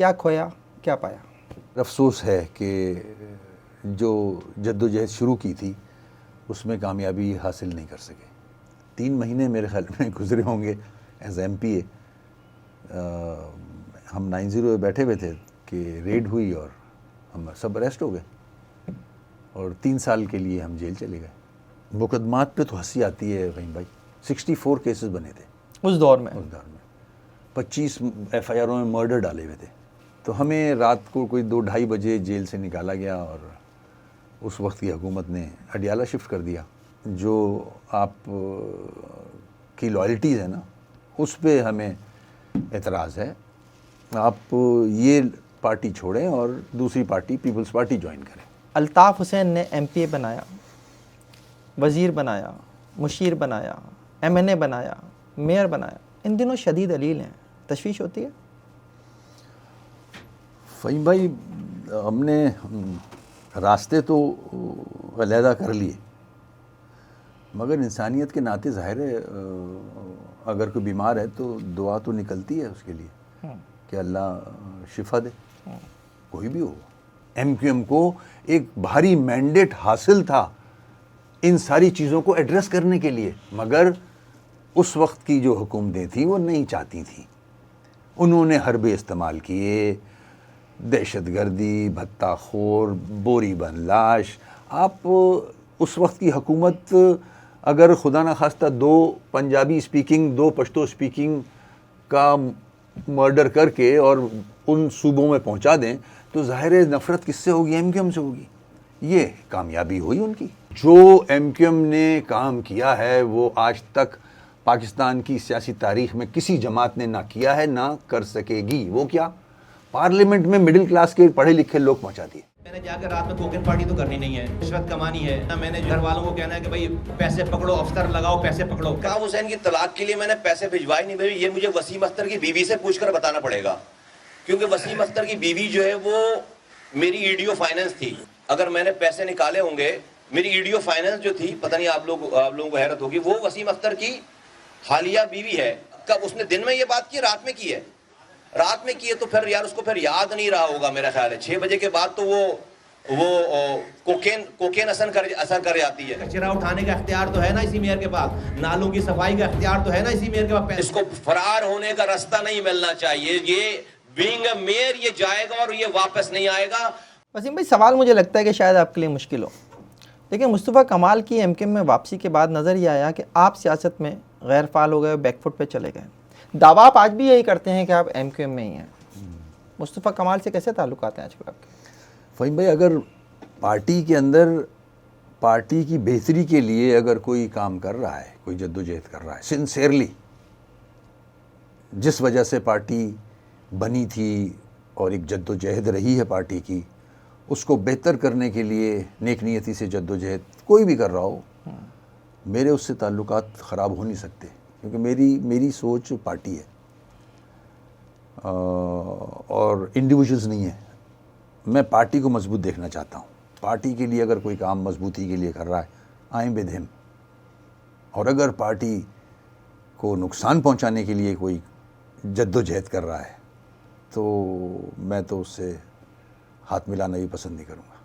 کیا کھویا کیا پایا؟ افسوس ہے کہ جو جدوجہد شروع کی تھی اس میں کامیابی حاصل نہیں کر سکے. 3 مہینے میرے خیال میں گزرے ہوں گے ایز ایم پی اے. ہم 90 میں بیٹھے ہوئے تھے کہ ریڈ ہوئی اور ہم سب اریسٹ ہو گئے اور 3 سال کے لیے ہم جیل چلے گئے. مقدمات پہ تو ہنسی آتی ہے فہیم بھائی. 64 کیسز بنے تھے اس دور میں. 25 ایف آئی آروں میں مرڈر ڈالے ہوئے تھے. تو ہمیں رات کو کوئی 2-2:30 بجے جیل سے نکالا گیا اور اس وقت کی حکومت نے اڈیالہ شفٹ کر دیا. جو آپ کی لائلٹیز ہیں نا اس پہ ہمیں اعتراض ہے. آپ یہ پارٹی چھوڑیں اور دوسری پارٹی پیپلز پارٹی جوائن کریں. الطاف حسین نے ایم پی اے بنایا, وزیر بنایا, مشیر بنایا, ایم این اے بنایا, میئر بنایا. ان دنوں شدید علیل ہیں, تشویش ہوتی ہے؟ فہیم بھائی ہم نے راستے تو علیحدہ کر لیے مگر انسانیت کے ناطے ظاہر ہے اگر کوئی بیمار ہے تو دعا تو نکلتی ہے اس کے لیے کہ اللہ شفا دے, کوئی بھی ہو. ایم کیو ایم کو ایک بھاری مینڈیٹ حاصل تھا ان ساری چیزوں کو ایڈریس کرنے کے لیے, مگر اس وقت کی جو حکومتیں تھیں وہ نہیں چاہتی تھیں. انہوں نے حربے استعمال کیے, دہشت گردی, بھتہ خور, بوری بن لاش. آپ اس وقت کی حکومت اگر خدا نخواستہ 2 پنجابی اسپیکنگ 2 پشتو اسپیکنگ کا مرڈر کر کے اور ان صوبوں میں پہنچا دیں تو ظاہر نفرت کس سے ہوگی؟ ایم کیو ایم سے ہوگی. یہ کامیابی ہوئی ان کی. جو ایم کیو ایم نے کام کیا ہے وہ آج تک پاکستان کی سیاسی تاریخ میں کسی جماعت نے نہ کیا ہے نہ کر سکے گی. وہ کیا؟ پارلیمنٹ میں مڈل کلاس کے پڑھے لکھے لوگ پہنچا دیے. میں نے جا کے رات میں کوکن پارٹی تو کرنی نہیں ہے, رشوت کمانی ہے نہ. میں نے گھر والوں کو کہنا ہے کہ بھائی پیسے پکڑو, افسر لگاؤ, پیسے پکڑو. الطاف حسین کی طلاق کے لیے میں نے پیسے بھجوائے نہیں بھائی, یہ مجھے وسیم اختر کی بیوی سے پوچھ کر بتانا پڑے گا, کیونکہ وسیم اختر کی بیوی جو ہے وہ میری ایڈیو فائننس تھی. اگر میں نے پیسے نکالے ہوں گے, میری ایڈیو فائننس جو تھی, پتہ نہیں آپ لوگوں کو حیرت ہوگی, وہ وسیم اختر کی حالیہ بیوی ہے. کب اس نے دن میں یہ بات کی, رات میں کی ہے. رات میں کی ہے تو پھر یار اس کو پھر یاد نہیں رہا ہوگا میرا خیال ہے. 6 بجے کے بعد تو وہ کوکین اثر کر جاتی ہے. کچرا اٹھانے کا اختیار تو ہے نا اسی میئر کے پاس, نالوں کی صفائی کا اختیار تو ہے نا اسی میئر کے پاس. اس کو فرار ہونے کا راستہ نہیں ملنا چاہیے. یہ بینگ اے میئر یہ جائے گا اور یہ واپس نہیں آئے گا. وسیم بھائی سوال مجھے لگتا ہے کہ شاید آپ کے لیے مشکل ہو, لیکن مصطفیٰ کمال کی ایم کیو ایم میں واپسی کے بعد نظر یہ آیا کہ آپ سیاست میں غیر فعال ہو گئے, بیک فٹ پہ چلے گئے. دعویٰ آپ آج بھی یہی کرتے ہیں کہ آپ ایم کیو ایم میں ہی ہیں. مصطفیٰ کمال سے کیسے تعلقات ہیں آج کل آپ کے؟ فہیم بھائی اگر پارٹی کے اندر پارٹی کی بہتری کے لیے اگر کوئی کام کر رہا ہے, کوئی جدوجہد کر رہا ہے سنسیئرلی, جس وجہ سے پارٹی بنی تھی اور ایک جدوجہد رہی ہے پارٹی کی, اس کو بہتر کرنے کے لیے نیک نیتی سے جدوجہد کوئی بھی کر رہا ہو, میرے اس سے تعلقات خراب ہو نہیں سکتے, کیونکہ میری سوچ پارٹی ہے اور انڈیویجولز نہیں ہے. میں پارٹی کو مضبوط دیکھنا چاہتا ہوں. پارٹی کے لیے اگر کوئی کام مضبوطی کے لیے کر رہا ہے, آئیں ود ہم. اور اگر پارٹی کو نقصان پہنچانے کے لیے کوئی جدوجہد کر رہا ہے تو میں تو اس سے ہاتھ ملانا بھی پسند نہیں کروں گا.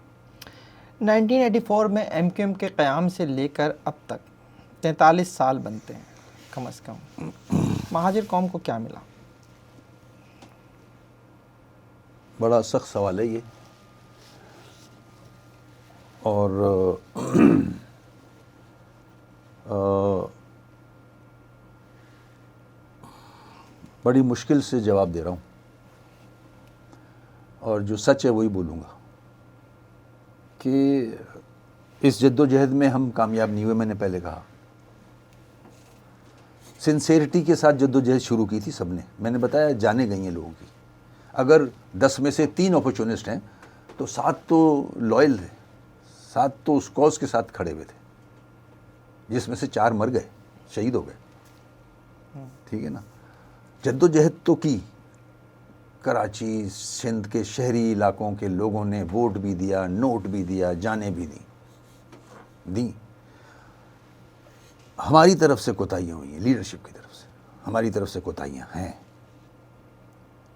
1984 میں ایم کیو ایم کے قیام سے لے کر اب تک 43 سال بنتے ہیں کم از کم. مہاجر قوم کو کیا ملا؟ بڑا سخت سوال ہے یہ, اور بڑی مشکل سے جواب دے رہا ہوں, اور جو سچ ہے وہی بولوں گا کہ اس جدوجہد میں ہم کامیاب نہیں ہوئے. میں نے پہلے کہا سنسیئرٹی کے ساتھ جدوجہد شروع کی تھی سب نے. میں نے بتایا جانے گئی ہیں لوگوں کی. اگر 10 میں سے 3 اپورچونسٹ ہیں تو 7 تو لائل تھے, 7 تو اس کاز کے ساتھ کھڑے ہوئے تھے, جس میں سے 4 مر گئے, شہید ہو گئے. ٹھیک ہے نا. جدوجہد تو کی, کراچی سندھ کے شہری علاقوں کے لوگوں نے ووٹ بھی دیا, نوٹ بھی دیا, جانیں بھی دیں. ہماری طرف سے کوتاہیاں ہوئی ہیں, لیڈرشپ کی طرف سے ہماری طرف سے کوتاہیاں ہیں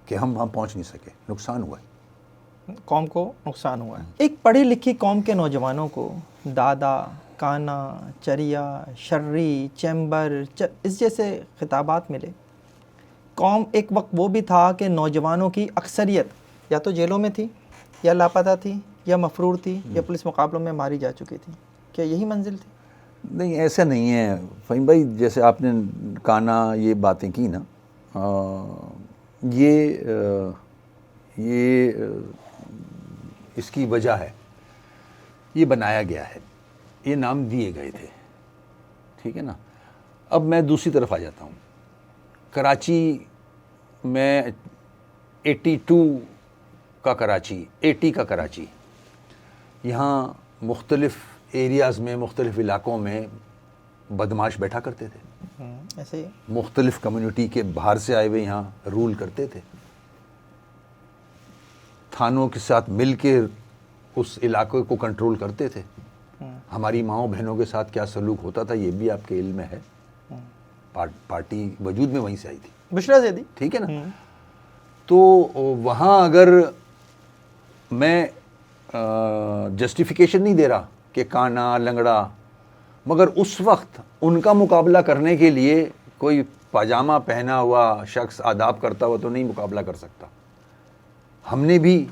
کہ ہم وہاں پہنچ نہیں سکے، نقصان ہوا ہے. قوم کو نقصان ہوا ہے. ایک پڑھی لکھی قوم کے نوجوانوں کو دادا، کانا، چریا، شرری، چیمبر اس جیسے خطابات ملے. قوم ایک وقت وہ بھی تھا کہ نوجوانوں کی اکثریت یا تو جیلوں میں تھی، یا لاپتہ تھی، یا مفرور تھی، یا پولیس مقابلوں میں ماری جا چکی تھی. کیا یہی منزل تھی؟ نہیں، ایسا نہیں ہے فہیم بھائی. جیسے آپ نے کانا یہ باتیں کی نا، یہ اس کی وجہ ہے، یہ بنایا گیا ہے، یہ نام دیے گئے تھے، ٹھیک ہے نا. اب میں دوسری طرف آ جاتا ہوں. کراچی میں 82 کا کراچی، 80 کا کراچی، یہاں مختلف ایریاز میں، مختلف علاقوں میں بدماش بیٹھا کرتے تھے. ایسے ہی مختلف کمیونٹی کے باہر سے آئے ہوئے یہاں رول کرتے تھے. تھانوں کے ساتھ مل کے اس علاقے کو کنٹرول کرتے تھے. ہماری ماؤں بہنوں کے ساتھ کیا سلوک ہوتا تھا یہ بھی آپ کے علم میں ہے. پارٹی وجود میں وہیں سے آئی تھی، بشرا زیدی، ٹھیک ہے نا. تو وہاں اگر میں جسٹیفیکیشن نہیں دے رہا کہ کانا، لنگڑا، مگر اس وقت ان کا مقابلہ کرنے کے لیے کوئی پاجامہ پہنا ہوا شخص آداب کرتا ہوا تو نہیں مقابلہ کر سکتا. ہم نے بھی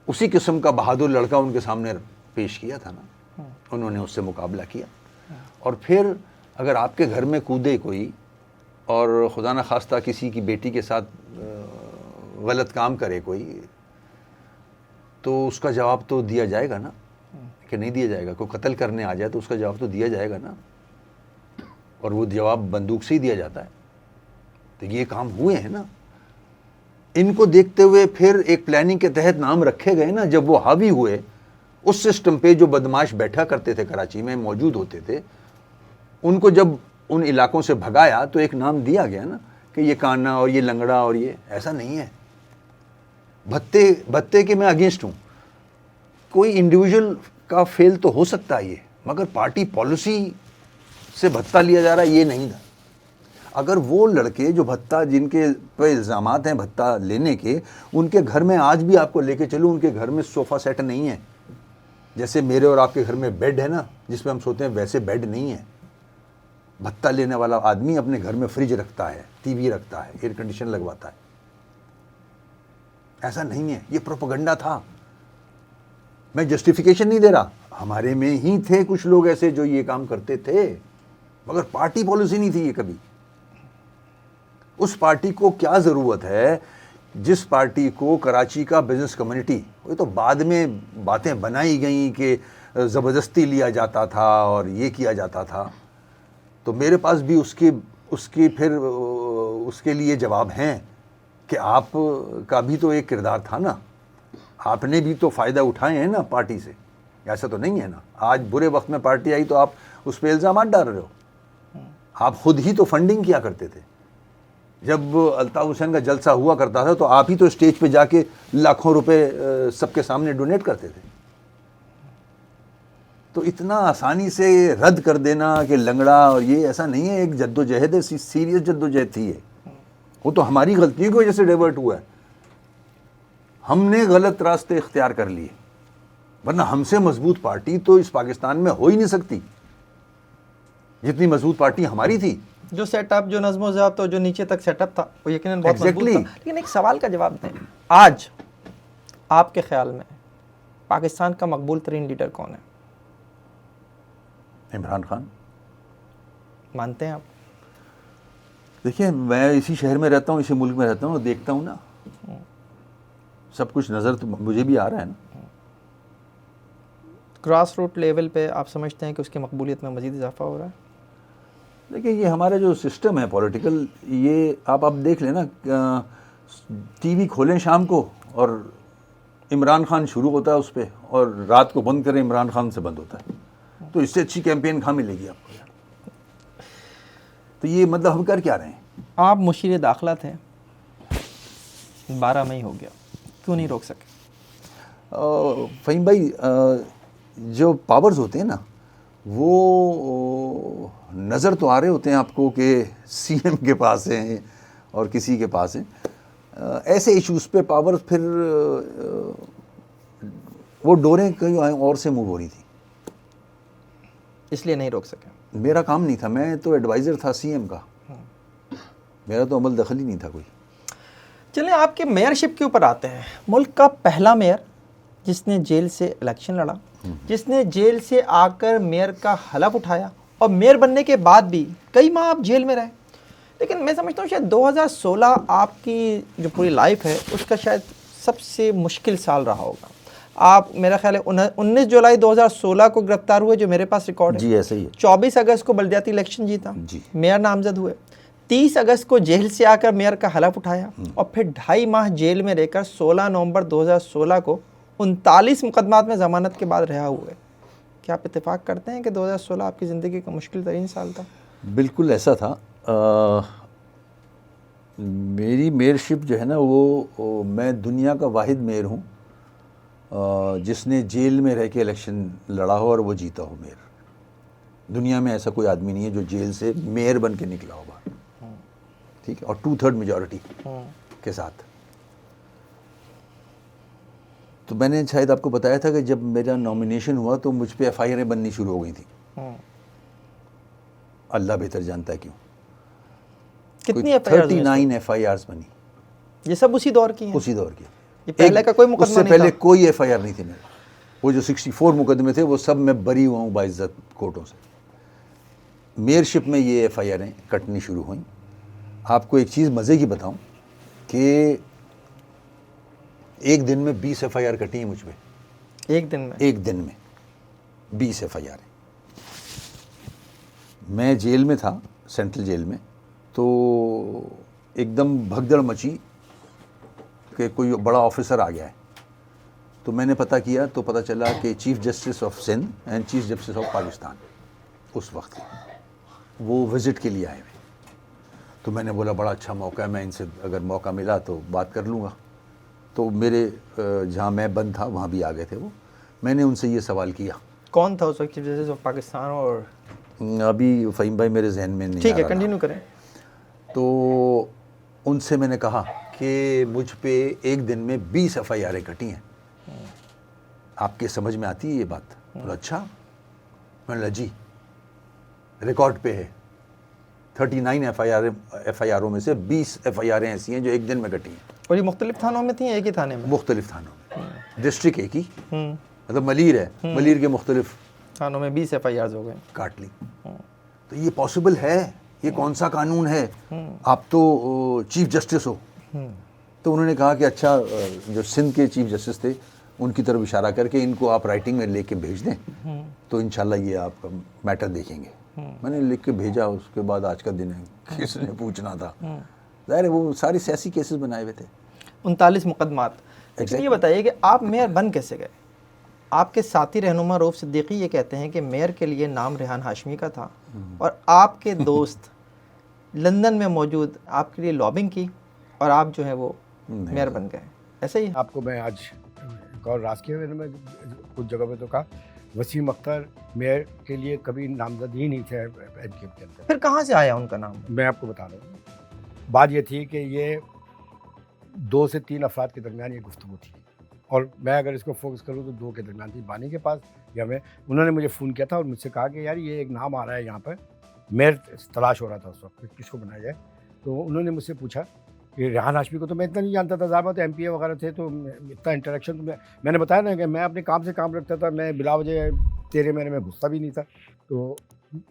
اسی قسم کا بہادر لڑکا ان کے سامنے پیش کیا تھا نا، انہوں نے اس سے مقابلہ کیا. اور پھر اگر آپ کے گھر میں کودے کوئی اور خدا نہ خواستہ کسی کی بیٹی کے ساتھ غلط کام کرے کوئی، تو اس کا جواب تو دیا جائے گا نا، کہ نہیں دیا جائے گا. کوئی قتل کرنے آ جائے تو اس کا جواب تو دیا جائے گا نا، اور وہ جواب بندوق سے ہی دیا جاتا ہے. تو یہ کام ہوئے ہیں نا. ان کو دیکھتے ہوئے پھر ایک پلاننگ کے تحت نام رکھے گئے نا. جب وہ حاوی ہوئے اس سسٹم پہ جو بدماش بیٹھا کرتے تھے کراچی میں موجود ہوتے تھے، ان کو جب ان علاقوں سے بھگایا تو ایک نام دیا گیا نا کہ یہ کانا اور یہ لنگڑا اور یہ. ایسا نہیں ہے. بھتے کے میں اگینسٹ ہوں. کوئی انڈیویجول کا فیل تو ہو سکتا ہے یہ، مگر پارٹی پالیسی سے بھتہ لیا جا رہا ہے یہ نہیں تھا. اگر وہ لڑکے جو بھتہ، جن کے پہ الزامات ہیں بھتہ لینے کے، ان کے گھر میں آج بھی آپ کو لے کے چلوں، ان کے گھر میں صوفہ سیٹ نہیں ہے. جیسے میرے اور آپ کے گھر میں بیڈ ہے نا جس پہ ہم سوتے ہیں، ویسے بیڈ نہیں ہے. بھتہ لینے والا آدمی اپنے گھر میں فریج رکھتا ہے، ٹی وی رکھتا ہے، ایئر کنڈیشن لگواتا ہے. ایسا نہیں ہے. یہ پروپیگنڈا تھا. میں جسٹیفیکیشن نہیں دے رہا. ہمارے میں ہی تھے کچھ لوگ ایسے جو یہ کام کرتے تھے، مگر پارٹی پالیسی نہیں تھی یہ کبھی. اس پارٹی کو کیا ضرورت ہے جس پارٹی کو کراچی کا بزنس کمیونٹی، وہ تو بعد میں باتیں بنائی گئیں کہ زبردستی لیا جاتا تھا اور یہ کیا جاتا تھا. تو میرے پاس بھی اس کے لیے جواب ہیں کہ آپ کا بھی تو ایک کردار تھا نا. آپ نے بھی تو فائدہ اٹھائے ہیں نا پارٹی سے. ایسا تو نہیں ہے نا. آج برے وقت میں پارٹی آئی تو آپ اس پہ الزامات ڈال رہے ہو. آپ خود ہی تو فنڈنگ کیا کرتے تھے. جب الطاف حسین کا جلسہ ہوا کرتا تھا تو آپ ہی تو اسٹیج پہ جا کے لاکھوں روپے سب کے سامنے ڈونیٹ کرتے تھے. تو اتنا آسانی سے رد کر دینا کہ لنگڑا اور یہ، ایسا نہیں ہے. ایک جدوجہد ہے، سیریس جدوجہد تھی. وہ تو ہماری غلطیوں کی وجہ سے ڈیورٹ ہوا ہے. ہم نے غلط راستے اختیار کر لیے، ورنہ ہم سے مضبوط پارٹی تو اس پاکستان میں ہو ہی نہیں سکتی جتنی مضبوط پارٹی ہماری تھی. جو سیٹ اپ، جو نظم و ضبط، جو نیچے تک سیٹ اپ تھا وہ یقیناً بہت مضبوط تھا. لیکن ایک سوال کا جواب دیں. آج آپ کے خیال میں پاکستان کا مقبول ترین لیڈر کون ہے؟ عمران خان. مانتے ہیں آپ؟ دیکھیں، میں اسی شہر میں رہتا ہوں، اسی ملک میں رہتا ہوں اور دیکھتا ہوں نا، سب کچھ نظر تو مجھے بھی آ رہا ہے نا. گراس روٹ لیول پہ آپ سمجھتے ہیں کہ اس کی مقبولیت میں مزید اضافہ ہو رہا ہے؟ دیکھیں، یہ ہمارا جو سسٹم ہے پولیٹیکل، یہ آپ دیکھ لیں نا. ٹی وی کھولیں شام کو اور عمران خان شروع ہوتا ہے اس پہ، اور رات کو بند کریں عمران خان سے بند ہوتا ہے. تو اس سے اچھی کیمپین کہاں ملے گی آپ کو یار؟ تو یہ مطلب ہم کر کیا رہے ہیں؟ آپ مشیر داخلہ تھے، 12 مئی ہو گیا، کیوں نہیں روک سکے؟ فہیم بھائی، جو پاورز ہوتے ہیں نا وہ نظر تو آ رہے ہوتے ہیں آپ کو کہ سی ایم کے پاس ہیں اور کسی کے پاس ہیں، ایسے ایشوز پہ پاور پھر وہ ڈوریں کہیں اور سے موو ہو رہی تھی، اس لیے نہیں روک سکے. میرا کام نہیں تھا، میں تو ایڈوائزر تھا سی ایم کا، میرا تو عمل دخل ہی نہیں تھا کوئی. چلیں آپ کے میئر شپ کے اوپر آتے ہیں. ملک کا پہلا میئر جس نے جیل سے الیکشن لڑا، جس نے جیل سے آ کر میئر کا حلف اٹھایا، اور میئر بننے کے بعد بھی کئی ماہ آپ جیل میں رہے. لیکن میں سمجھتا ہوں شاید 2016 آپ کی جو پوری لائف ہے اس کا شاید سب سے مشکل سال رہا ہوگا. آپ میرا خیال ہے 19 جولائی 2016 کو گرفتار ہوئے، جو میرے پاس ریکارڈ ہے. جی ایسا ہی ہے. 24 اگست کو بلدیاتی الیکشن جیتا، جی. میئر نامزد ہوئے. 30 اگست کو جیل سے آ کر میئر کا حلف اٹھایا، اور پھر 2.5 ماہ جیل میں رہ کر 16 نومبر 2016 کو 39 مقدمات میں ضمانت کے بعد رہا ہوئے. کیا آپ اتفاق کرتے ہیں کہ 2016 آپ کی زندگی کا مشکل ترین سال تھا؟ بالکل ایسا تھا. میری میئرشپ جو ہے نا وہ میں دنیا کا واحد میئر ہوں جس نے جیل میں رہ کے الیکشن لڑا ہو اور وہ جیتا ہو میئر. دنیا میں ایسا کوئی آدمی نہیں ہے جو جیل سے میئر بن کے نکلا ہو باہر. ٹھیک ہے، اور 2/3 میجورٹی کے ساتھ. تو میں نے شاید آپ کو بتایا تھا کہ جب میرا نامینیشن ہوا تو مجھ پہ FIR بننی شروع ہو گئی تھیں. اللہ بہتر جانتا ہے کیوں. کتنی 39 FIRs بنی. یہ سب اسی دور کی ہیں؟ اسی دور کی. یہ پہلے کا کوئی مقدمہ اس سے نہیں تھا؟ پہلے کوئی FIR نہیں تھی میرے. وہ جو 64 مقدمے تھے وہ سب میں بری ہوا ہوں باعزت کورٹوں سے. میئرشپ میں یہ FIRیں کٹنی شروع ہوئیں. آپ کو ایک چیز مزے کی بتاؤں کہ ایک دن میں 20 FIR کٹی ہیں مجھ پہ. ایک دن میں؟ ایک دن میں 20 FIR. میں جیل میں تھا، سینٹرل جیل میں، تو ایک دم بھگدڑ مچی کہ کوئی بڑا آفیسر آ گیا ہے. تو میں نے پتہ کیا تو پتہ چلا کہ chief justice of Sindh and chief justice of Pakistan اس وقت وہ وزٹ کے لیے آئے ہوئے. تو میں نے بولا بڑا اچھا موقع ہے، میں ان سے اگر موقع ملا تو بات کر لوں گا. تو میرے جہاں میں بند تھا وہاں بھی آ گئے تھے وہ. میں نے ان سے یہ سوال کیا. کون تھا اس وقت چیف جسٹس آف پاکستان؟ اور ابھی فہیم بھائی میرے ذہن میں نہیں. ٹھیک ہے، کنٹینیو کریں. تو ان سے میں نے کہا کہ مجھ پہ ایک دن میں 20 FIRیں کٹی ہیں، آپ کے سمجھ میں آتی ہے یہ بات؟ بولا اچھا. میں نے کہا جی ریکارڈ پہ ہے. 39 FIRوں میں سے 20 FIRیں ایسی ہیں جو ایک دن میں کٹی ہیں. اور یہ مختلف تھانوں میں تھیں، ایک ہی تھانے میں؟ مختلف تھانوں میں. ڈسٹرکٹ ایک ہی، مطلب ملیر ہے، ملیر کے مختلف تھانوں میں 20 FIRs ہو گئے. کاٹ لی. تو یہ پاسبل ہے؟ یہ کون سا قانون ہے؟ آپ تو چیف جسٹس ہو. تو انہوں نے کہا کہ اچھا جو سندھ کے چیف جسٹس تھے ان کی طرف اشارہ کر کے ان کو آپ رائٹنگ میں لے کے بھیج دیں تو انشاءاللہ یہ آپ کا میٹر دیکھیں گے. میں نے لکھ کے بھیجا. اس کے بعد آج کا دن ہے، کس نے پوچھنا تھا. ظاہر ہے وہ ساری سیاسی کیسز بنائے ہوئے تھے. 39 مقدمات. لیکن یہ بتائیے کہ آپ میئر بن کیسے گئے؟ آپ کے ساتھی رہنما رؤف صدیقی یہ کہتے ہیں کہ میئر کے لیے نام ریحان ہاشمی کا تھا، اور آپ کے دوست لندن میں موجود آپ کے لیے لابنگ کی اور آپ جو ہے وہ میئر بن گئے. ایسے ہی آپ کو میں آج ایک اور راز کیا میں کچھ جگہ پہ تو کہا وسیم اختر میئر کے لیے کبھی نامزد ہی نہیں تھے ایم کیو کے اندر. پھر کہاں سے آیا ان کا نام؟ میں آپ کو بتا رہا ہوں. بات یہ تھی کہ یہ 2 سے 3 افراد کے درمیان یہ گفتگو تھی، اور میں اگر اس کو فوکس کروں تو 2 کے درمیان تھی، بانی کے پاس یا میں. انہوں نے مجھے فون کیا تھا اور مجھ سے کہا کہ یار یہ ایک نام آ رہا ہے یہاں پر، میئر تلاش ہو رہا تھا اس وقت کس کو بنایا جائے. تو انہوں نے مجھ سے پوچھا کہ ریحان ہاشمی کو تو میں اتنا نہیں جانتا تھا، ظاہر بات ہے MPA وغیرہ تھے تو اتنا انٹریکشن تو میں نے بتایا نا کہ میں اپنے کام سے کام رکھتا تھا، میں بلا وجہ تیرے میرے میں گھستا بھی نہیں تھا. تو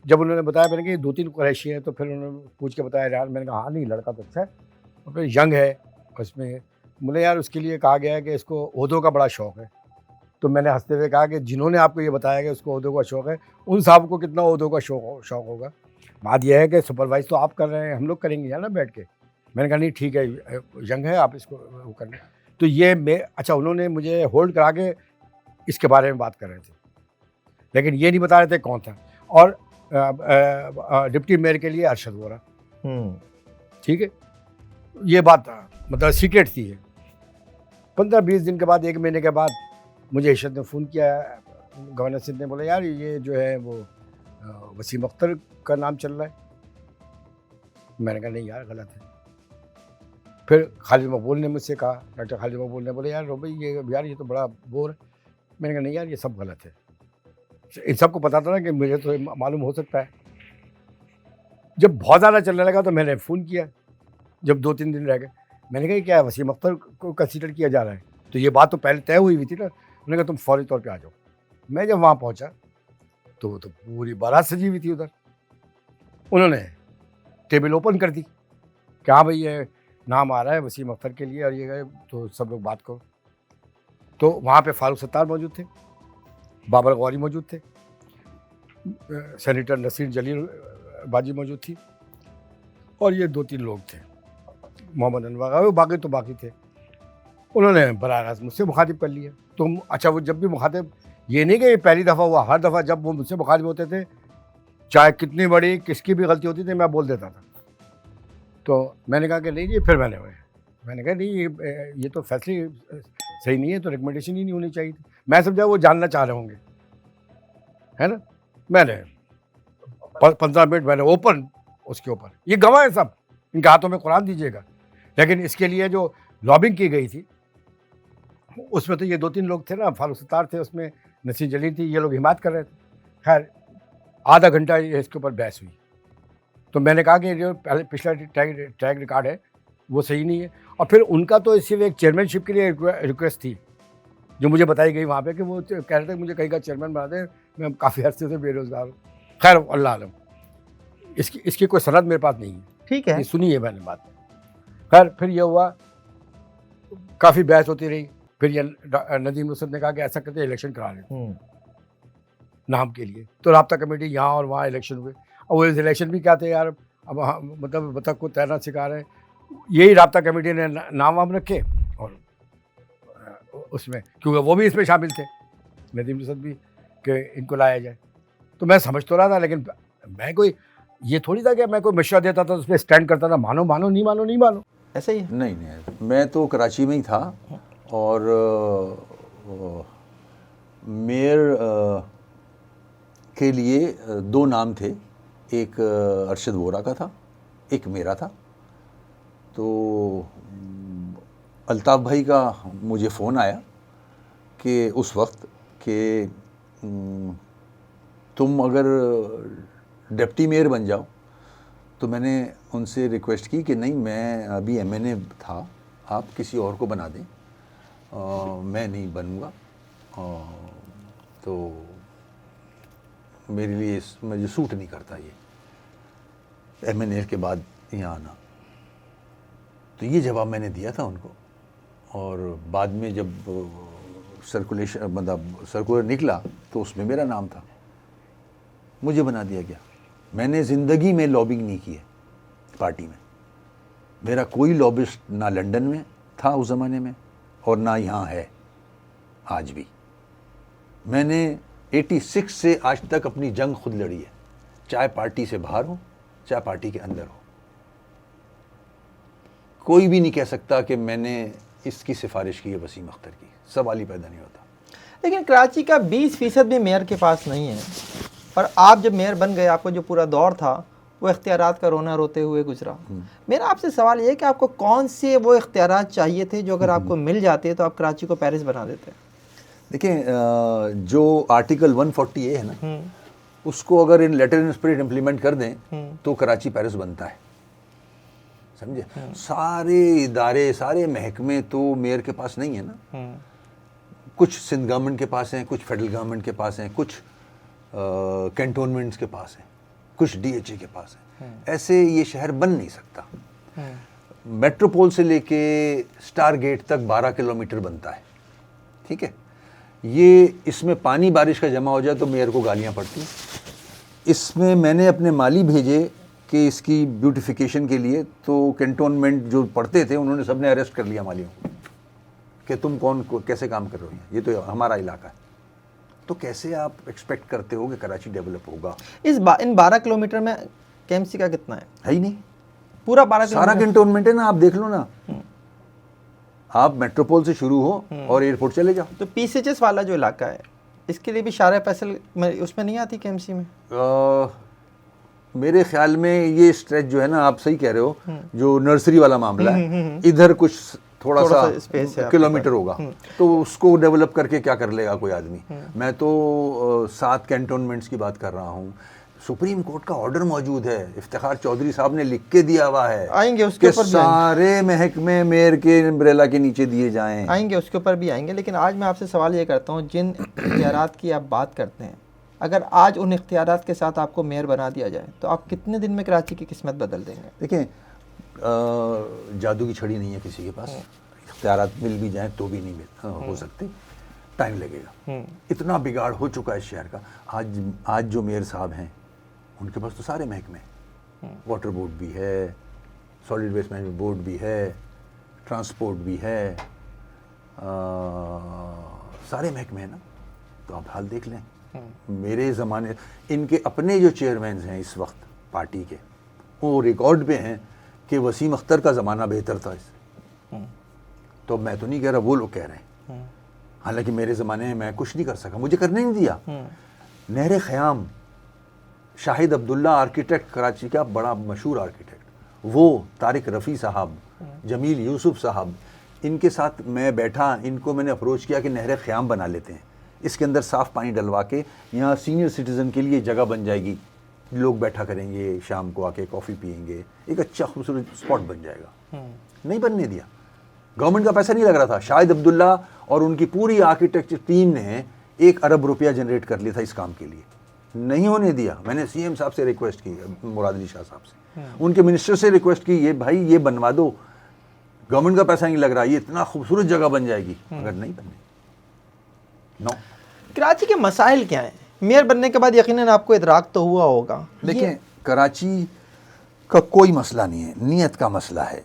جب انہوں نے بتایا میں نے کہ 2-3 قریشی ہیں تو پھر انہوں نے پوچھ کے بتایا ریحان. میں نے کہا ہاں نہیں لڑکا تو اچھا ہے اور پھر ینگ ہے. اس میں مجھے یار اس کے لیے کہا گیا ہے کہ اس کو عہدوں کا بڑا شوق ہے. تو میں نے ہنستے ہوئے کہا کہ جنہوں نے آپ کو یہ بتایا کہ اس کو عہدوں کا شوق ہے ان صاحب کو کتنا عہدوں کا شوق ہوگا. بات یہ ہے کہ سپروائز تو آپ کر رہے ہیں، ہم لوگ کریں گے یا نا بیٹھ کے. میں نے کہا نہیں ٹھیک ہے ینگ ہے آپ اس کو وہ کر لیں. تو یہ اچھا انہوں نے مجھے ہولڈ کرا کے اس کے بارے میں بات کر رہے تھے لیکن یہ نہیں بتا رہے تھے کون تھا. اور ڈپٹی میئر کے لیے ارشد وورا. ٹھیک ہے یہ بات مطلب سیکرٹ تھی. 15-20 دن کے بعد 1 مہینے کے بعد مجھے ارشد نے فون کیا. گورنر سندھ نے بولا یار یہ جو ہے وہ وسیم اختر کا نام چل رہا ہے. میں نے کہا نہیں یار غلط ہے. پھر خالد مقبول نے مجھ سے کہا، ڈاکٹر خالد مقبول نے بولے یار یہ تو بڑا بور ہے. میں نے کہا نہیں یار یہ سب غلط ہے. ان سب کو پتا تھا نا کہ مجھے تو معلوم ہو سکتا ہے. جب بہت زیادہ چلنے لگا تو میں نے فون کیا، جب 2-3 دن رہ گئے. میں نے کہا کیا وسیم اختر کو کنسیڈر کیا جا رہا ہے؟ تو یہ بات تو پہلے طے ہوئی تھی نا. انہوں نے کہا تم فوری طور پہ آ جاؤ. میں جب وہاں پہنچا تو پوری بارات سجی ہوئی تھی ادھر. انہوں نے ٹیبل اوپن کر دی کہ ہاں بھائی یہ نام آ رہا ہے وسیم اختر کے لیے اور یہ گئے تو سب لوگ بات کرو. تو وہاں پہ فاروق ستار موجود تھے، بابر غوری موجود تھے، سینیٹر نصیر جلیل باجی موجود تھی، اور یہ 2-3 لوگ تھے، محمد انور، باقی تو باقی تھے. انہوں نے براہ راست مجھ سے مخاطب کر لیا. تو اچھا وہ جب بھی مخاطب، یہ نہیں کہ یہ پہلی دفعہ ہوا، ہر دفعہ جب وہ مجھ سے مخاطب ہوتے تھے چاہے کتنی بڑی کس کی بھی غلطی ہوتی تھی میں بول دیتا تھا. تو میں نے کہا کہ نہیں جی، پھر میں نے کہا نہیں یہ تو فیصلے صحیح نہیں ہے، تو ریکمنڈیشن ہی نہیں ہونی چاہیے تھی. میں سمجھا وہ جاننا چاہ رہے ہوں گے، ہے نا. میں نے 15 منٹ میں نے اوپن اس کے اوپر، یہ گواہ ہے سب، ان کے ہاتھوں میں قرآن دیجیے گا. لیکن اس کے لیے جو لابنگ کی گئی تھی اس میں تو یہ 2-3 لوگ تھے نا، فاروق ستار تھے اس میں، نصیر جلیل تھی، یہ لوگ حمایت کر رہے تھے. خیر آدھا گھنٹہ اس کے اوپر بحث ہوئی. تو میں نے کہا کہ جو پچھلا ٹریک ریکارڈ ہے وہ صحیح نہیں ہے. اور پھر ان کا تو صرف ایک چیئرمین شپ کے لیے ریکویسٹ تھی جو مجھے بتائی گئی وہاں پہ کہ وہ کہہ رہے تھے مجھے کہیں کا چیئرمین بنا دیں، میں کافی عرصے سے بے روزگار ہوں. خیر اللہ عالم، اس کی کوئی سند میرے پاس نہیں ہے. ٹھیک ہے، یہ سنی ہے میں نے بات. خیر پھر یہ ہوا، کافی بحث ہوتی رہی. پھر یہ ندیم نصرت نے کہا کہ ایسا کرتے الیکشن کرا لیتے نام کے لیے. تو رابطہ کمیٹی یہاں اور وہاں الیکشن ہوئے. اور وہ الیکشن بھی کیا تھے یار، اب مطلب بطخ کو تیرنا سکھا رہے ہیں. یہی رابطہ کمیٹی نے نام وام رکھے اور اس میں، کیونکہ وہ بھی اس میں شامل تھے، ندیم نصرت بھی، کہ ان کو لایا جائے. تو میں سمجھ تو رہا تھا، لیکن میں کوئی یہ تھوڑی تھا کہ میں کوئی مشورہ دیتا تھا اس پہ اسٹینڈ کرتا تھا مانو نہیں مانو نہیں مانو. ایسے ہی نہیں میں تو کراچی میں ہی تھا اور میئر کے لیے 2 نام تھے، ایک ارشد وورا کا تھا، ایک میرا تھا. تو الطاف بھائی کا مجھے فون آیا کہ اس وقت کہ تم اگر ڈپٹی میئر بن جاؤ. تو میں نے ان سے ریکویسٹ کی کہ نہیں میں ابھی MNA تھا، آپ کسی اور کو بنا دیں، میں نہیں بنوں گا. تو میرے لیے مجھے سوٹ نہیں کرتا یہ MNA کے بعد یہاں آنا. تو یہ جواب میں نے دیا تھا ان کو. اور بعد میں جب سرکولر نکلا تو اس میں میرا نام تھا، مجھے بنا دیا گیا. میں نے زندگی میں لابنگ نہیں کی ہے پارٹی میں. میرا کوئی لابسٹ نہ لنڈن میں تھا اس زمانے میں اور نہ یہاں ہے آج بھی. میں نے 86 سے آج تک اپنی جنگ خود لڑی ہے، چاہے پارٹی سے باہر ہو چاہے پارٹی کے اندر ہو. کوئی بھی نہیں کہہ سکتا کہ میں نے اس کی سفارش کی ہے وسیم اختر کی، سوال ہی پیدا نہیں ہوتا. لیکن کراچی کا 20% بھی میئر کے پاس نہیں ہے، اور آپ جب میئر بن گئے آپ کو جو پورا دور تھا وہ اختیارات کا رونا روتے ہوئے گزرا. میرا آپ سے سوال یہ ہے کہ آپ کو کون سے وہ اختیارات چاہیے تھے جو اگر آپ کو مل جاتے تو آپ کراچی کو پیرس بنا دیتے؟ دیکھیں جو آرٹیکل 140A ہے نا، اس کو اگر ان لیٹر ان اسپرٹ امپلیمنٹ کر دیں تو کراچی پیرس بنتا ہے. سمجھے؟ سارے ادارے سارے محکمے تو میئر کے پاس نہیں ہے نا. کچھ سندھ گورنمنٹ کے پاس ہیں، کچھ فیڈرل گورنمنٹ کے پاس ہیں، کچھ کینٹونمنٹس کے پاس ہیں، کچھ DHA کے پاس ہیں. ایسے یہ شہر بن نہیں سکتا. میٹروپول سے لے کے سٹار گیٹ تک 12 کلومیٹر بنتا ہے. ٹھیک ہے، یہ اس میں پانی بارش کا جمع ہو جائے تو میئر کو گالیاں پڑتی. اس میں میں نے اپنے مالی بھیجے کہ اس کی بیوٹیفیکیشن کے لیے، تو کینٹونمنٹ جو پڑھتے تھے انہوں نے سب نے اریسٹ کر لیا مالیوں کو کہ تم کیسے کام کر رہے ہو، یہ تو ہمارا علاقہ ہے. تو کیسے آپ ایکسپیکٹ کرتے ہو کہ کراچی ڈیولپ ہوگا؟ ان 12 کلومیٹر میں KMC کا کتنا ہے؟ ہی نہیں، پورا 12 سارا کلومیٹر کینٹونمنٹ ہے نا. آپ دیکھ لو نا، آپ میٹروپول سے شروع ہو اور ایئرپورٹ چلے جاؤ. تو PCHS والا جو علاقہ ہے اس کے لیے بھی شارع فیصل میں اس میں نہیں آتی KMC میں؟ میرے خیال میں یہ اسٹریچ جو ہے نا، آپ صحیح کہہ رہے ہو، جو نرسری والا معاملہ ہے، ادھر کچھ تھوڑا سا اسپیس ہے کلومیٹر ہوگا، تو اس کو ڈیولپ کر کے کیا کر لے گا کوئی آدمی. میں تو 7 کینٹونمنٹس کی بات کر رہا ہوں. سپریم کورٹ کا آرڈر موجود ہے، افتخار چودھری صاحب نے لکھ کے دیا ہوا ہے آئیں گے اس کے اوپر بھی، سارے محکمے میئر کے امبریلا کے نیچے دیے جائیں. آئیں گے اس کے اوپر بھی آئیں گے. لیکن آج میں آپ سے سوال یہ کرتا ہوں، جن اختیارات کی آپ بات کرتے ہیں، اگر آج ان اختیارات کے ساتھ آپ کو میئر بنا دیا جائے تو آپ کتنے دن میں کراچی کی قسمت بدل دیں گے؟ دیکھیں، جادو کی چھڑی نہیں ہے کسی کے پاس، اختیارات مل بھی جائیں تو بھی نہیں ہو سکتے، ٹائم لگے گا. اتنا بگاڑ ہو چکا ہے اس شہر کا. آج جو میئر صاحب ہیں ان کے پاس تو سارے محکمے ہیں، واٹر بورڈ بھی ہے، سالڈ ویسٹ مینجمنٹ بورڈ بھی ہے، ٹرانسپورٹ بھی ہے، سارے محکمے ہیں نا. تو آپ حال دیکھ لیں. میرے زمانے ان کے اپنے جو چیئرمینز ہیں اس وقت پارٹی کے، وہ ریکارڈ پہ ہیں کہ وسیم اختر کا زمانہ بہتر تھا اس. تو میں تو نہیں کہہ رہا، وہ لوگ کہہ رہے ہیں. حالانکہ میرے زمانے میں میں کچھ نہیں کر سکا، مجھے کرنے نہیں دیا. نہر خیام، شاہد عبداللہ آرکیٹیکٹ کراچی کا بڑا مشہور آرکیٹیکٹ، وہ طارق رفیع صاحب، جمیل یوسف صاحب، ان کے ساتھ میں بیٹھا، ان کو میں نے اپروچ کیا کہ نہر خیام بنا لیتے ہیں، اس کے اندر صاف پانی ڈلوا کے یہاں سینئر سٹیزن کے لیے جگہ بن جائے گی، لوگ بیٹھا کریں گے، شام کو آ کے کافی پئیں گے، ایک اچھا خوبصورت اسپاٹ بن جائے گا. نہیں بننے دیا، گورنمنٹ کا پیسہ نہیں لگ رہا تھا. شاہد عبداللہ اور ان کی پوری آرکیٹیکچر ٹیم نے 1 ارب روپیہ جنریٹ کر لیا تھا اس کام کے لیے. نہیں ہونے دیا. میں نے سی ایم صاحب سے ریکویسٹ کی، مراد علی شاہ صاحب سے، ان کے منسٹر سے ریکویسٹ کی، یہ بھائی یہ بنوا دو، گورنمنٹ کا پیسہ نہیں لگ رہا، یہ اتنا خوبصورت جگہ بن جائے گی. اگر نہیں بننے، نو. کراچی کے مسائل کیا ہیں؟ میئر بننے کے بعد یقیناً آپ کو ادراک تو ہوا ہوگا. دیکھیں، کراچی کا کوئی مسئلہ نہیں ہے، نیت کا مسئلہ ہے.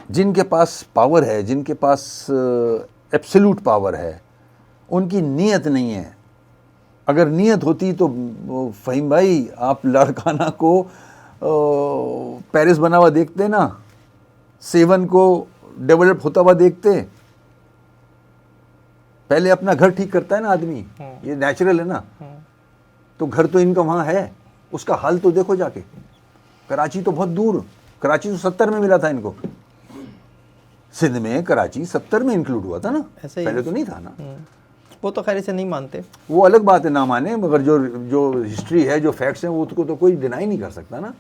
جن کے پاس پاور ہے، جن کے پاس ایبسلیوٹ پاور ہے، ان کی نیت نہیں ہے. اگر نیت ہوتی تو فہیم بھائی آپ لاڑکانہ کو پیرس بنا ہوا دیکھتے نا، 7 کو ڈیولپ ہوتا ہوا دیکھتے. پہلے اپنا گھر ٹھیک کرتا ہے نا آدمی، یہ نیچرل ہے نا. تو گھر تو ان کا وہاں ہے، اس کا حال تو دیکھو جا کے. کراچی تو بہت دور، کراچی تو 70 میں ملا تھا ان کو. سندھ میں کراچی 70 میں انکلوڈ ہوا تھا نا، پہلے تو نہیں تھا نا. وہ تو خیر سے نہیں مانتے، وہ الگ بات ہے، نہ مانے، مگر جو ہسٹری ہے، جو فیکٹس ہیں، وہ اس کو تو کوئی ڈینائی نہیں کر سکتا نا.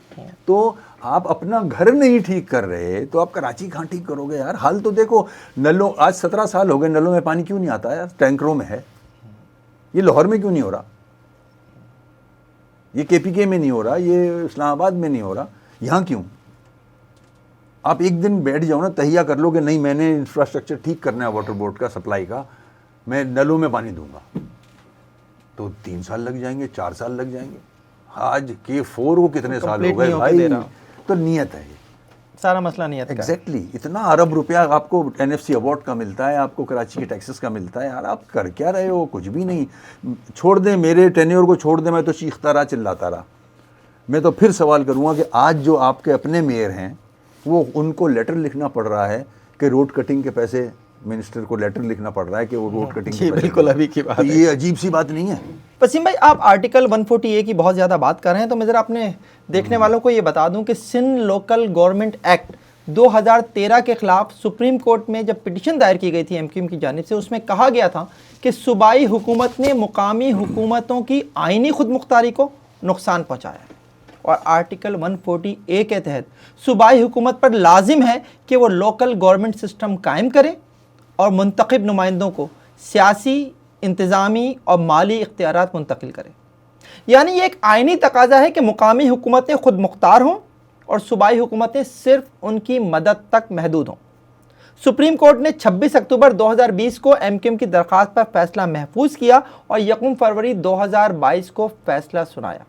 تو آپ اپنا گھر نہیں ٹھیک کر رہے تو آپ کراچی کہاں ٹھیک کرو گے یار؟ حال تو دیکھو، نلوں، آج 17 سال ہو گئے، نلوں میں پانی کیوں نہیں آتا ہے؟ ٹینکروں میں ہے. یہ لاہور میں کیوں نہیں ہو رہا؟ یہ کے پی کے میں نہیں ہو رہا، یہ اسلام آباد میں نہیں ہو رہا، یہاں کیوں؟ آپ ایک دن بیٹھ جاؤ نا، تہیہ کر لو کہ نہیں میں نے انفراسٹرکچر ٹھیک کرنا ہے واٹر بورڈ کا، سپلائی کا، میں نلوں میں پانی دوں گا. تو 3 سال لگ جائیں گے، 4 سال لگ جائیں گے. آج K4 کو کتنے سال ہو گئے بھائی؟ تو نیت ہے، یہ سارا مسئلہ نیت کا. ایگزیکٹلی. اتنا ارب روپیہ آپ کو NFC ایوارڈ کا ملتا ہے، آپ کو کراچی کے ٹیکسز کا ملتا ہے. یار آپ کر کیا رہے ہو؟ کچھ بھی نہیں. چھوڑ دیں میرے ٹینیور کو، چھوڑ دیں، میں تو چیختا رہا، چلاتا رہا. میں تو پھر سوال کروں گا کہ آج جو آپ کے اپنے میئر ہیں، وہ ان کو لیٹر لکھنا پڑ رہا ہے کہ روڈ کٹنگ کے پیسے، منسٹر کو لیٹر لکھنا پڑ رہا ہے کہ وہ روڈ کٹنگ کے پیسے. بالکل ابھی کی بات ہے. یہ عجیب سی بات نہیں ہے؟ وسیم بھائی، آپ آرٹیکل 140A کی بہت زیادہ بات کر رہے ہیں، تو میں ذرا اپنے دیکھنے والوں کو یہ بتا دوں کہ سندھ لوکل گورنمنٹ ایکٹ 2013 کے خلاف سپریم کورٹ میں جب پٹیشن دائر کی گئی تھی MQM کی جانب سے، اس میں کہا گیا تھا کہ صوبائی حکومت نے مقامی حکومتوں کی آئینی خود مختاری کو نقصان پہنچایا ہے. اور آرٹیکل 140A کے تحت صوبائی حکومت پر لازم ہے کہ وہ لوکل گورنمنٹ سسٹم قائم کرے اور منتخب نمائندوں کو سیاسی، انتظامی اور مالی اختیارات منتقل کرے. یعنی یہ ایک آئینی تقاضا ہے کہ مقامی حکومتیں خود مختار ہوں اور صوبائی حکومتیں صرف ان کی مدد تک محدود ہوں. سپریم کورٹ نے 26 اکتوبر 2020 کو MQM کی درخواست پر فیصلہ محفوظ کیا اور 1 فروری 2022 کو فیصلہ سنایا.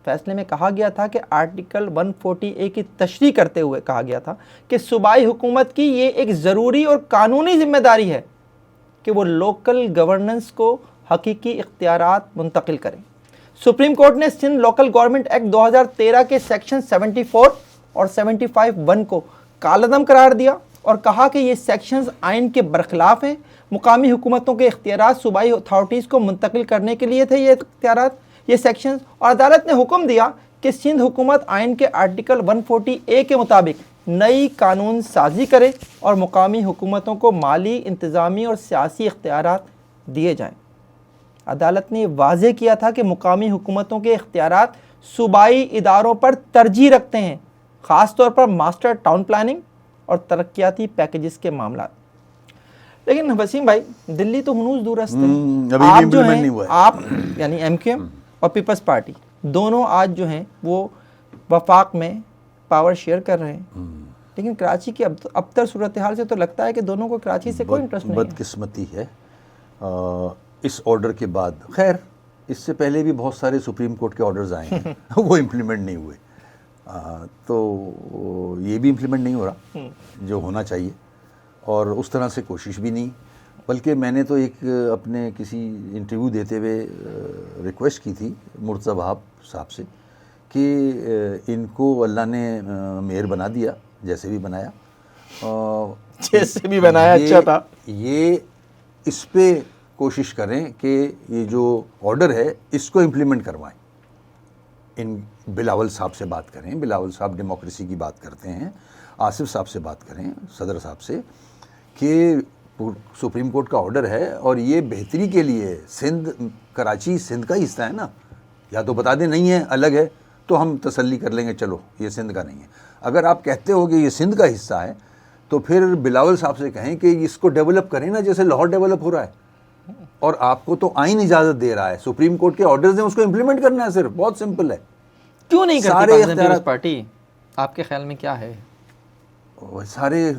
فیصلے میں کہا گیا تھا کہ آرٹیکل 140A کی تشریح کرتے ہوئے کہا گیا تھا کہ صوبائی حکومت کی یہ ایک ضروری اور قانونی ذمہ داری ہے کہ وہ لوکل گورننس کو حقیقی اختیارات منتقل کریں. سپریم کورٹ نے سندھ لوکل گورنمنٹ ایکٹ 2013 کے سیکشن 74 اور 75(1) کو کالعدم قرار دیا اور کہا کہ یہ سیکشنز آئین کے برخلاف ہیں. مقامی حکومتوں کے اختیارات صوبائی اتھارٹیز کو منتقل کرنے کے لیے تھے یہ اختیارات، یہ سیکشنز، اور عدالت نے حکم دیا کہ سندھ حکومت آئین کے آرٹیکل 140A کے مطابق نئی قانون سازی کرے اور مقامی حکومتوں کو مالی، انتظامی اور سیاسی اختیارات دیے جائیں۔ عدالت نے واضح کیا تھا کہ مقامی حکومتوں کے اختیارات صوبائی اداروں پر ترجیح رکھتے ہیں، خاص طور پر ماسٹر ٹاؤن پلاننگ اور ترقیاتی پیکیجز کے معاملات۔ لیکن وسیم بھائی، دلی تو ہنوز دورست ہے، آپ جو ہیں، آپ یعنی ایم کیو ایم اور پیپلز پارٹی دونوں آج جو ہیں وہ وفاق میں پاور شیئر کر رہے ہیں، لیکن کراچی کی ابتر صورتحال سے تو لگتا ہے کہ دونوں کو کراچی سے کوئی انٹرسٹ نہیں ہے۔ بدقسمتی ہے اس آرڈر کے بعد، خیر اس سے پہلے بھی بہت سارے سپریم کورٹ کے آرڈرز آئے ہیں وہ امپلیمنٹ نہیں ہوئے، تو یہ بھی امپلیمنٹ نہیں ہو رہا جو ہونا چاہیے، اور اس طرح سے کوشش بھی نہیں۔ بلکہ میں نے تو ایک اپنے کسی انٹرویو دیتے ہوئے ریکویسٹ کی تھی مرتضی وہاب صاحب سے کہ ان کو اللہ نے میئر بنا دیا، جیسے بھی بنایا، جیسے بھی بنایا اچھا تھا، یہ اس پہ کوشش کریں کہ یہ جو آرڈر ہے اس کو امپلیمنٹ کروائیں۔ ان بلاول صاحب سے بات کریں، بلاول صاحب ڈیموکریسی کی بات کرتے ہیں، آصف صاحب سے بات کریں، صدر صاحب سے، کہ سپریم کورٹ کا آرڈر ہے اور یہ بہتری کے لیے سندھ، کراچی سندھ کا حصہ ہے نا، یا تو بتا دیں نہیں ہے، الگ ہے، تو ہم تسلی کر لیں گے چلو یہ سندھ کا نہیں ہے۔ اگر آپ کہتے ہو کہ یہ سندھ کا حصہ ہے تو پھر بلاول صاحب سے کہیں کہ اس کو ڈیولپ کریں نا، جیسے لاہور ڈیولپ ہو رہا ہے، اور آپ کو تو آئین اجازت دے رہا ہے، سپریم کورٹ کے آرڈرز ہیں، اس کو امپلیمنٹ کرنا ہے، صرف بہت سمپل ہے۔ کیوں نہیں کرتی سارے پیپلز اختیارات پارٹی؟ آپ کے خیال میں کیا ہے؟ سارے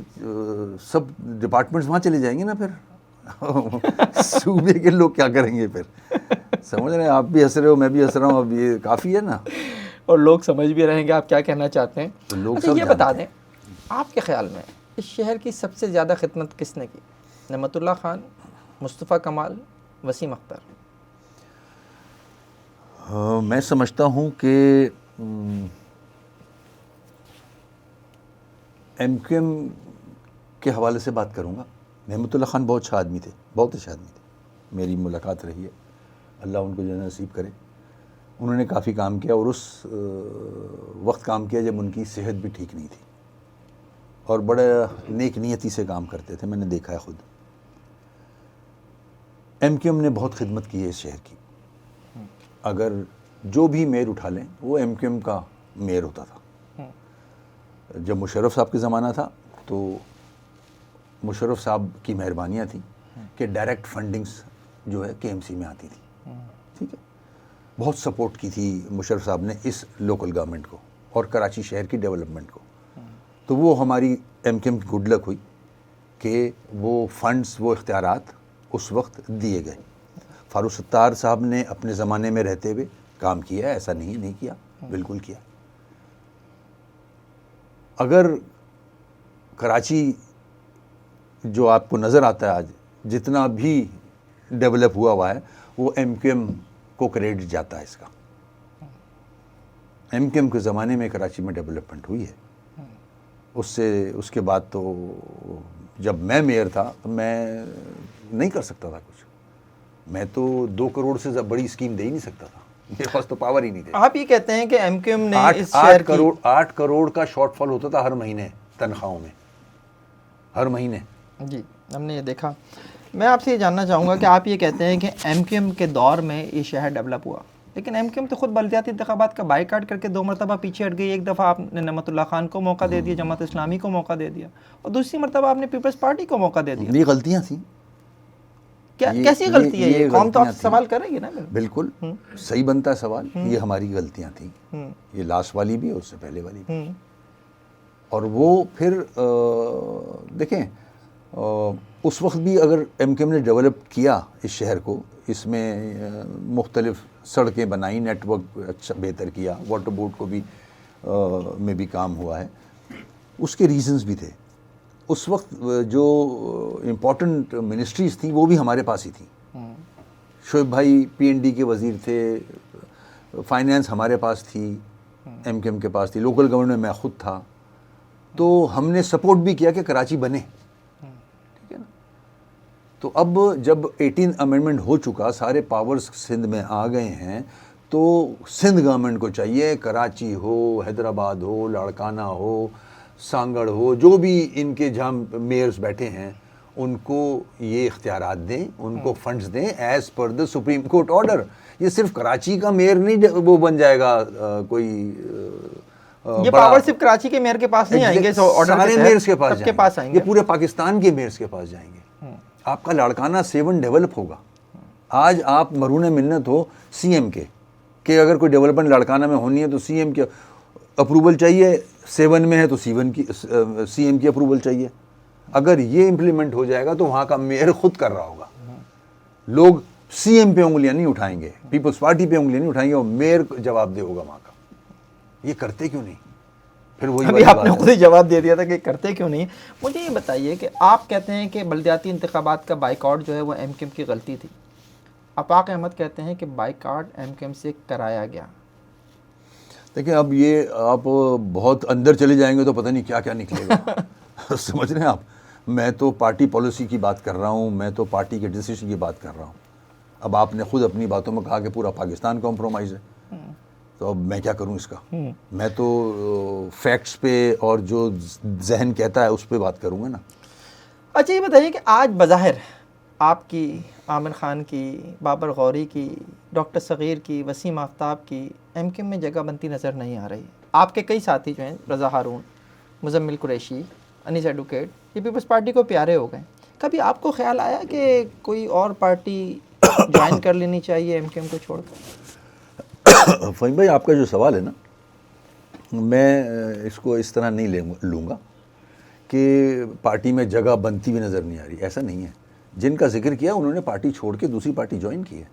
سب ڈپارٹمنٹس وہاں چلے جائیں گے نا، پھر صوبے کے لوگ کیا کریں گے پھر؟ سمجھ رہے ہیں، آپ بھی ہنس رہے ہو، میں بھی ہنس رہا ہوں، اب یہ کافی ہے نا، اور لوگ سمجھ بھی رہیں گے آپ کیا کہنا چاہتے ہیں۔ لوگ اچھا سب یہ بتا دیں، آپ کے خیال میں اس شہر کی سب سے زیادہ خدمت کس نے کی؟ نعمت اللہ خان، مصطفیٰ کمال، وسیم اختر؟ میں سمجھتا ہوں کہ ایم کیو ایم کے حوالے سے بات کروں گا۔ نعمت اللہ خان بہت اچھا آدمی تھے، بہت اچھا آدمی تھے، میری ملاقات رہی ہے، اللہ ان کو جنت نصیب کرے۔ انہوں نے کافی کام کیا، اور اس وقت کام کیا جب ان کی صحت بھی ٹھیک نہیں تھی، اور بڑے نیک نیتی سے کام کرتے تھے، میں نے دیکھا ہے خود۔ ایم کیو ایم نے بہت خدمت کی ہے اس شہر کی، اگر جو بھی میئر اٹھا لیں وہ ایم کیو ایم کا میئر ہوتا تھا۔ جب مشرف صاحب کے زمانہ تھا تو مشرف صاحب کی مہربانیاں تھیں کہ ڈائریکٹ فنڈنگز جو ہے کے ایم سی میں آتی تھی، ٹھیک ہے، بہت سپورٹ کی تھی مشرف صاحب نے اس لوکل گورنمنٹ کو اور کراچی شہر کی ڈیولپمنٹ کو۔ تو وہ ہماری ایم کیو ایم کی گڈ لک ہوئی کہ وہ فنڈز، وہ اختیارات اس وقت دیے گئے۔ فاروق ستار صاحب نے اپنے زمانے میں رہتے ہوئے کام کیا ہے، ایسا نہیں کیا، بالکل کیا۔ اگر کراچی جو آپ کو نظر آتا ہے آج جتنا بھی ڈیولپ ہوا ہے، وہ ایم کیو ایم کو کریڈٹ جاتا ہے اس کا۔ ایم کیو ایم کے زمانے میں کراچی میں ڈیولپمنٹ ہوئی ہے، اس کے بعد تو جب میں میئر تھا تو میں نہیں کر سکتا تھا کچھ، میں تو 2 کروڑ سے بڑی اسکیم دے ہی نہیں سکتا تھا، میرے پاس تو پاور ہی نہیں تھی۔ آپ یہ کہتے ہیں کہ ایم کیو ایم نے اس شہر کی 8 کروڑ کا شارٹ فال ہوتا تھا ہر مہینے تنخواہوں میں، ہر مہینے۔ جی ہم نے یہ دیکھا۔ میں آپ سے یہ جاننا چاہوں گا کہ آپ یہ کہتے ہیں کہ ایم کیو ایم کے دور میں یہ شہر ڈیولپ ہوا، لیکن ایم کیو ایم تو خود بلدیاتی انتخابات کا بائیکاٹ کر کے 2 مرتبہ پیچھے ہٹ گئی۔ ایک دفعہ آپ نے نعمت اللہ خان کو موقع دے دیا، جماعت اسلامی کو موقع دے دیا، اور دوسری مرتبہ آپ نے پیپلز پارٹی کو موقع دے دیا۔ یہ غلطیاں تھیں۔ کیسی غلطی ہے یہ؟ قوم تو آپ سے سوال کرے گی نا۔ بالکل صحیح بنتا ہے سوال، یہ ہماری غلطیاں تھیں، یہ لاسٹ والی بھی اور اس سے پہلے والی بھی۔ اور وہ پھر دیکھیں اس وقت بھی اگر ایم کیو ایم نے ڈیولپ کیا اس شہر کو، اس میں مختلف سڑکیں بنائی، نیٹ ورک اچھا بہتر کیا، واٹر بورڈ کو بھی میں بھی کام ہوا ہے، اس کے ریزنز بھی تھے۔ اس وقت جو امپورٹنٹ منسٹریز تھیں وہ بھی ہمارے پاس ہی تھیں۔ شعیب بھائی پی این ڈی کے وزیر تھے، فائنینس ہمارے پاس تھی، ایم کیو ایم کے پاس تھی، لوکل گورنمنٹ میں خود تھا، تو ہم نے سپورٹ بھی کیا کہ کراچی بنے، ٹھیک ہے نا۔ تو اب جب 18 امینڈمنٹ ہو چکا، سارے پاورز سندھ میں آ گئے ہیں، تو سندھ گورنمنٹ کو چاہیے کراچی ہو، حیدرآباد ہو، لاڑکانہ ہو، سانگڑ ہو، جو بھی ان کے جہاں میئرز بیٹھے ہیں ان کو یہ اختیارات دیں، ان کو فنڈز دیں ایز پر دا سپریم کورٹ آرڈر. یہ صرف کراچی کا میئر نہیں وہ بن جائے گا کوئی یہ پاور صرف کراچی کے میئر کے پاس نہیں آئیں گے، سارے میئرز کے پاس سب کے پاس آئیں گے، یہ پورے پاکستان کے میئرز کے پاس جائیں گے. آپ کا لاڑکانہ 7 ڈیولپ ہوگا. آج آپ مرہون منت ہو سی ایم کے کہ اگر کوئی ڈیولپمنٹ لاڑکانہ میں ہونی ہے تو سی ایم کے اپروول چاہیے، 7 میں ہے تو سی ایم کی اپروول چاہیے. اگر یہ امپلیمنٹ ہو جائے گا تو وہاں کا میئر خود کر رہا ہوگا. لوگ سی ایم پہ انگلیاں نہیں اٹھائیں گے، پیپلز پارٹی پہ انگلیاں نہیں اٹھائیں گے، اور میئر جواب دہ ہوگا وہاں کا. یہ کرتے کیوں نہیں؟ پھر وہی ابھی آپ نے خود ہی جواب دے دیا تھا کہ کرتے کیوں نہیں. مجھے یہ بتائیے کہ آپ کہتے ہیں کہ بلدیاتی انتخابات کا بائیکاٹ جو ہے وہ ایم کیو ایم کی غلطی تھی، آفاق احمد کہتے ہیں کہ بائیکاٹ ایم کیو ایم سے کرایا گیا. دیکھیں اب یہ آپ بہت اندر چلے جائیں گے تو پتہ نہیں کیا کیا نکلے گا. سمجھ رہے ہیں آپ؟ میں تو پارٹی پالیسی کی بات کر رہا ہوں، میں تو پارٹی کے ڈیسیژن کی بات کر رہا ہوں. اب آپ نے خود اپنی باتوں میں کہا کہ پورا پاکستان کمپرومائز ہے، تو اب میں کیا کروں اس کا؟ میں تو فیکٹس پہ اور جو ذہن کہتا ہے اس پہ بات کروں گا نا. اچھا یہ بتائیے کہ آج بظاہر آپ کی، عامر خان کی، بابر غوری کی، ڈاکٹر صغیر کی، وسیم آفتاب کی ایم کیو ایم میں جگہ بنتی نظر نہیں آ رہی. آپ کے کئی ساتھی جو ہیں، رضا ہارون، مزمل قریشی، انیس ایڈوکیٹ، یہ پیپلز پارٹی کو پیارے ہو گئے. کبھی آپ کو خیال آیا کہ کوئی اور پارٹی جوائن کر لینی چاہیے ایم کیو ایم کو چھوڑ کر؟ فہیم بھائی آپ کا جو سوال ہے نا، میں اس کو اس طرح نہیں لوں گا کہ پارٹی میں جگہ بنتی بھی نظر نہیں آ رہی. ایسا نہیں ہے. جن کا ذکر کیا انہوں نے پارٹی چھوڑ کے دوسری پارٹی جوائن کی ہے،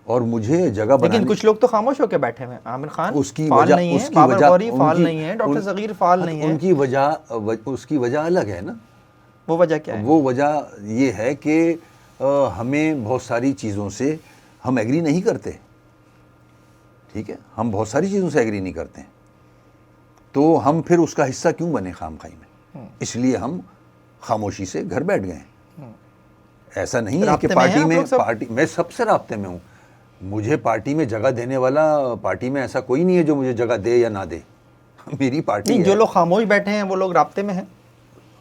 اور مجھے جگہ بنانے، لیکن کچھ لوگ تو خاموش ہو کے بیٹھے ہوئے ہیں. عامر خان اس کی فعال وجہ، نہیں ہے، بابر غوری فعال نہیں ہے، ڈاکٹر صغیر فعال نہیں ہے. ان کی وجہ، اس کی وجہ الگ ہے نا. وہ وجہ کیا ہے؟ وہ وجہ یہ ہے کہ ہمیں بہت ساری چیزوں سے ہم ایگری نہیں کرتے. ٹھیک ہے، ہم بہت ساری چیزوں سے ایگری نہیں کرتے ہیں، تو ہم پھر اس کا حصہ کیوں بنے خام خواہی میں؟ اس لیے ہم خاموشی سے گھر بیٹھ گئے ہیں. ایسا نہیں ہے کہ پارٹی میں سب سے رابطے میں ہوں. مجھے پارٹی میں جگہ دینے والا، پارٹی میں ایسا کوئی نہیں ہے جو مجھے جگہ دے یا نہ دے. میری پارٹی ہے. جو لوگ خاموش بیٹھے ہیں وہ لوگ رابطے میں ہیں.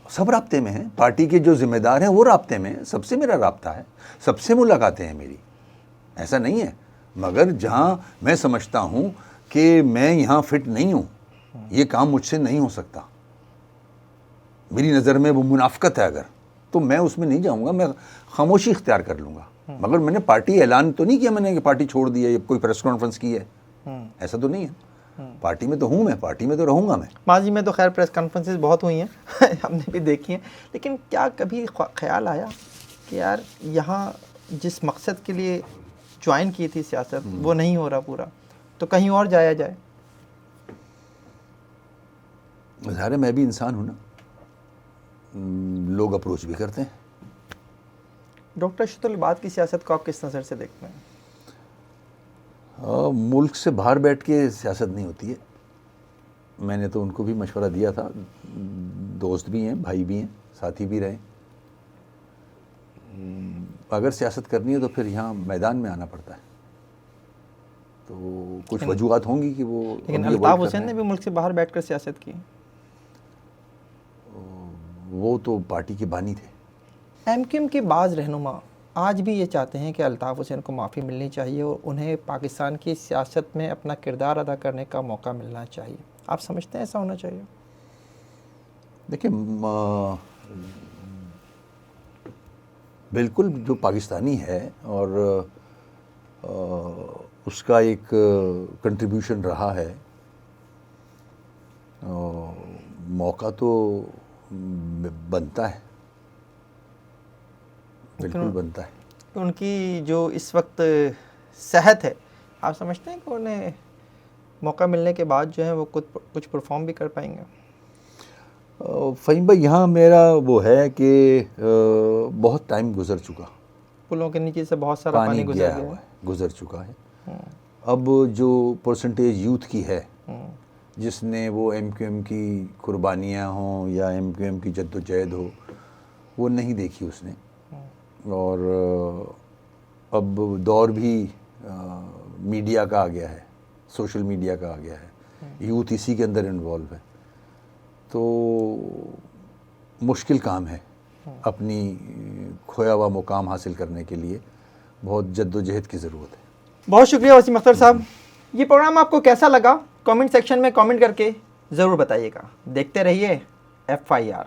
سب رابطے میں ہیں. پارٹی کے جو ذمہ دار ہیں وہ رابطے میں ہیں. سب سے میرا رابطہ ہے، سب سے ملاقاتیں ہیں میری. ایسا نہیں ہے. مگر جہاں میں سمجھتا ہوں کہ میں یہاں فٹ نہیں ہوں، یہ کام مجھ سے نہیں ہو سکتا، میری نظر میں وہ منافقت ہے اگر، تو میں اس میں نہیں جاؤں گا. میں خاموشی اختیار کر لوں گا. مگر میں نے پارٹی اعلان تو نہیں کیا میں نے کہ پارٹی چھوڑ دی ہے یا کوئی پریس کانفرنس کی ہے. ایسا تو نہیں ہے. پارٹی میں تو ہوں میں، پارٹی میں تو رہوں گا میں. ماضی میں تو خیر پریس کانفرنسز بہت ہوئی ہیں ہم نے بھی دیکھی ہیں. لیکن کیا کبھی خیال آیا کہ یار یہاں جس مقصد کے لیے جوائن کی تھی سیاست وہ نہیں ہو رہا پورا، تو کہیں اور جایا جائے؟ ظاہر ہے میں بھی انسان ہوں نا، لوگ اپروچ بھی کرتے ہیں. ڈاکٹر اشرت العباد کی سیاست کو آپ کس نظر سے دیکھتے ہیں؟ ملک سے باہر بیٹھ کے سیاست نہیں ہوتی ہے. میں نے تو ان کو بھی مشورہ دیا تھا، دوست بھی ہیں، بھائی بھی ہیں، ساتھی بھی رہے. اگر سیاست کرنی ہے تو پھر یہاں میدان میں آنا پڑتا ہے. تو کچھ وجوہات ہوں گی کہ وہ، لیکن الطاف حسین نے بھی ملک سے باہر بیٹھ کر سیاست کی. وہ تو پارٹی کے بانی تھے. ایم کیو ایم کے بعض رہنما آج بھی یہ چاہتے ہیں کہ الطاف حسین کو معافی ملنی چاہیے اور انہیں پاکستان کی سیاست میں اپنا کردار ادا کرنے کا موقع ملنا چاہیے. آپ سمجھتے ہیں ایسا ہونا چاہیے؟ دیکھیں بالکل جو پاکستانی ہے اور اس کا ایک کنٹریبیوشن رہا ہے، موقع تو بنتا ہے، بالکل بنتا ہے. ان کی جو اس وقت صحت ہے، آپ سمجھتے ہیں کہ انہیں موقع ملنے کے بعد جو ہے وہ کچھ پرفارم بھی کر پائیں گے؟ فہیم بھائی یہاں میرا وہ ہے کہ بہت ٹائم گزر چکا، پلوں کے نیچے سے بہت سارا پانی گزر چکا ہے. اب جو پرسنٹیج یوتھ کی ہے جس نے وہ ایم کیو ایم کی قربانیاں ہوں یا ایم کیو ایم کی جد و جہد ہو، وہ نہیں دیکھی اس نے. اور اب دور بھی میڈیا کا آ گیا ہے, سوشل میڈیا کا آ گیا ہے, یوتھ اسی کے اندر انوالو ہے, تو مشکل کام ہے. اپنی کھویا ہوا مقام حاصل کرنے کے لیے بہت جد و جہد کی ضرورت ہے. بہت شکریہ وسیم اختر صاحب. یہ پروگرام آپ کو کیسا لگا کامنٹ سیکشن میں کامنٹ کر کے ضرور بتائیے گا. دیکھتے رہیے FIR.